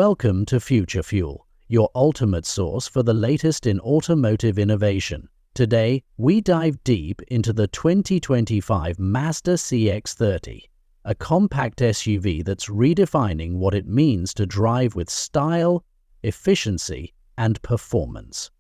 Welcome to Future Fuel, your ultimate source for the latest in automotive innovation. Today, we dive deep into the 2025 Mazda CX-30, a compact SUV that's redefining what it means to drive with style, efficiency, and performance.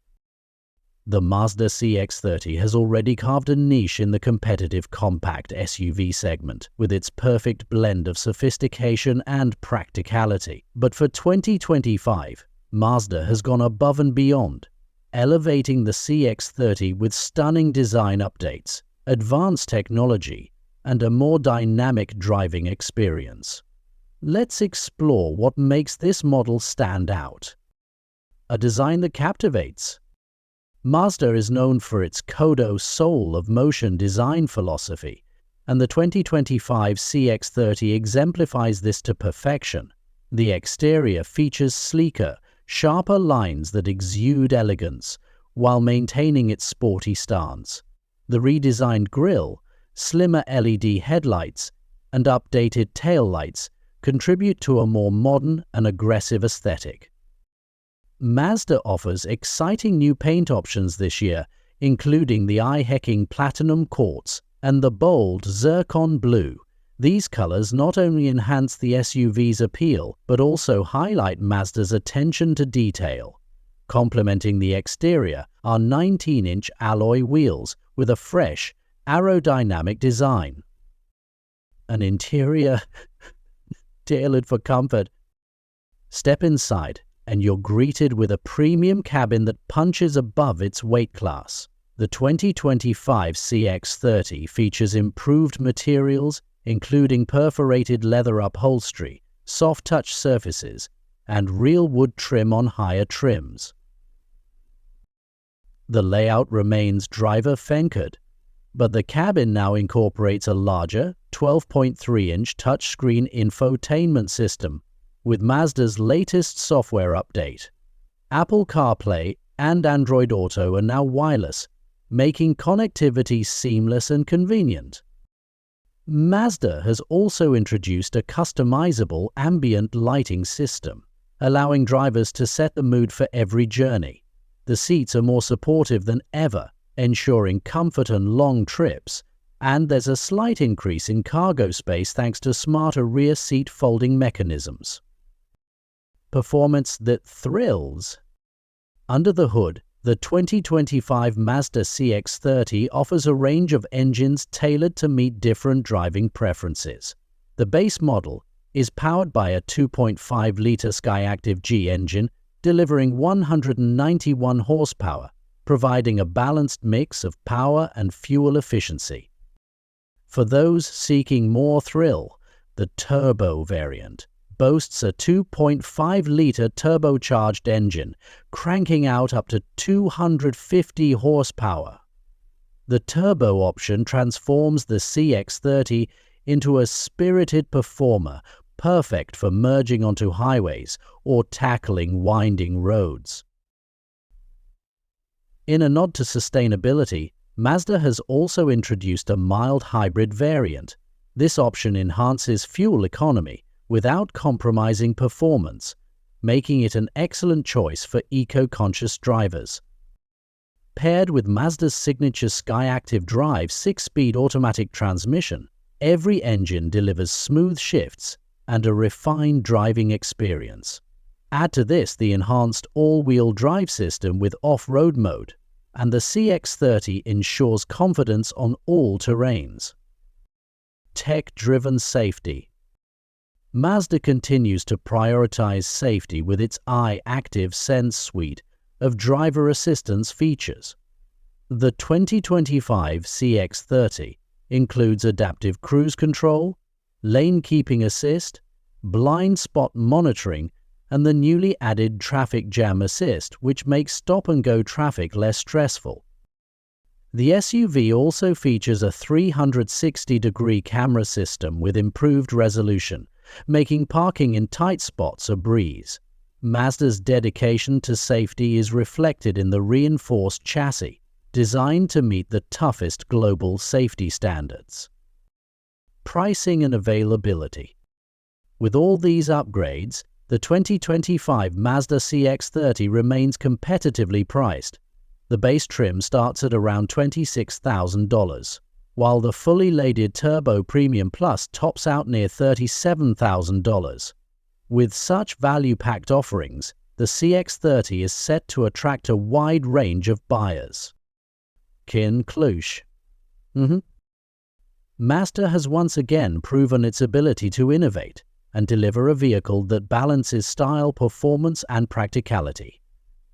The Mazda CX-30 has already carved a niche in the competitive compact SUV segment with its perfect blend of sophistication and practicality. But for 2025, Mazda has gone above and beyond, elevating the CX-30 with stunning design updates, advanced technology, and a more dynamic driving experience. Let's explore what makes this model stand out. A design that captivates. Mazda is known for its Kodo soul of motion design philosophy, and the 2025 CX-30 exemplifies this to perfection. The exterior features sleeker, sharper lines that exude elegance, while maintaining its sporty stance. The redesigned grille, slimmer LED headlights, and updated taillights contribute to a more modern and aggressive aesthetic. Mazda offers exciting new paint options this year, including the eye-hacking Platinum Quartz and the bold Zircon Blue. These colors not only enhance the SUV's appeal, but also highlight Mazda's attention to detail. Complementing the exterior are 19-inch alloy wheels with a fresh, aerodynamic design. An interior tailored for comfort. Step inside, and you're greeted with a premium cabin that punches above its weight class. The 2025 CX-30 features improved materials, including perforated leather upholstery, soft-touch surfaces, and real wood trim on higher trims. The layout remains driver-centered, but the cabin now incorporates a larger, 12.3-inch touchscreen infotainment system with Mazda's latest software update. Apple CarPlay and Android Auto are now wireless, making connectivity seamless and convenient. Mazda has also introduced a customizable ambient lighting system, allowing drivers to set the mood for every journey. The seats are more supportive than ever, ensuring comfort on long trips, and there's a slight increase in cargo space thanks to smarter rear seat folding mechanisms. Performance that thrills. Under the hood, the 2025 Mazda CX-30 offers a range of engines tailored to meet different driving preferences. The base model is powered by a 2.5-liter Skyactiv-G engine, delivering 191 horsepower, providing a balanced mix of power and fuel efficiency. For those seeking more thrill, the turbo variant boasts a 2.5-liter turbocharged engine, cranking out up to 250 horsepower. The turbo option transforms the CX-30 into a spirited performer, perfect for merging onto highways or tackling winding roads. In a nod to sustainability, Mazda has also introduced a mild hybrid variant. This option enhances fuel economy without compromising performance, making it an excellent choice for eco-conscious drivers. Paired with Mazda's signature Skyactiv Drive 6-speed automatic transmission, every engine delivers smooth shifts and a refined driving experience. Add to this the enhanced all-wheel drive system with off-road mode, and the CX-30 ensures confidence on all terrains. Tech-driven safety. Mazda continues to prioritize safety with its iActive Sense suite of driver assistance features. The 2025 CX-30 includes adaptive cruise control, lane keeping assist, blind spot monitoring, and the newly added traffic jam assist, which makes stop-and-go traffic less stressful. The SUV also features a 360-degree camera system with improved resolution, making parking in tight spots a breeze. Mazda's dedication to safety is reflected in the reinforced chassis, designed to meet the toughest global safety standards. Pricing and availability. With all these upgrades, The 2025 Mazda CX-30 remains competitively priced. The base trim starts at around $26,000, while the fully laded Turbo Premium Plus tops out near $37,000. With such value-packed offerings, the CX-30 is set to attract a wide range of buyers. Conclusion. Mazda has once again proven its ability to innovate and deliver a vehicle that balances style, performance, and practicality.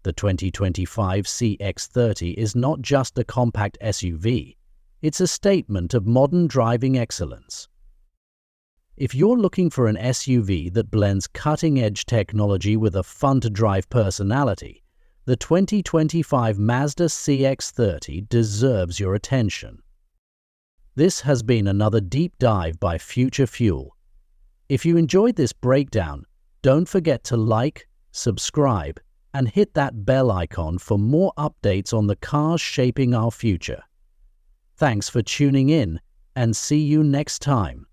The 2025 CX-30 is not just a compact SUV, it's a statement of modern driving excellence. If you're looking for an SUV that blends cutting-edge technology with a fun-to-drive personality, the 2025 Mazda CX-30 deserves your attention. This has been another deep dive by Future Fuel. If you enjoyed this breakdown, don't forget to like, subscribe, and hit that bell icon for more updates on the cars shaping our future. Thanks for tuning in, and see you next time.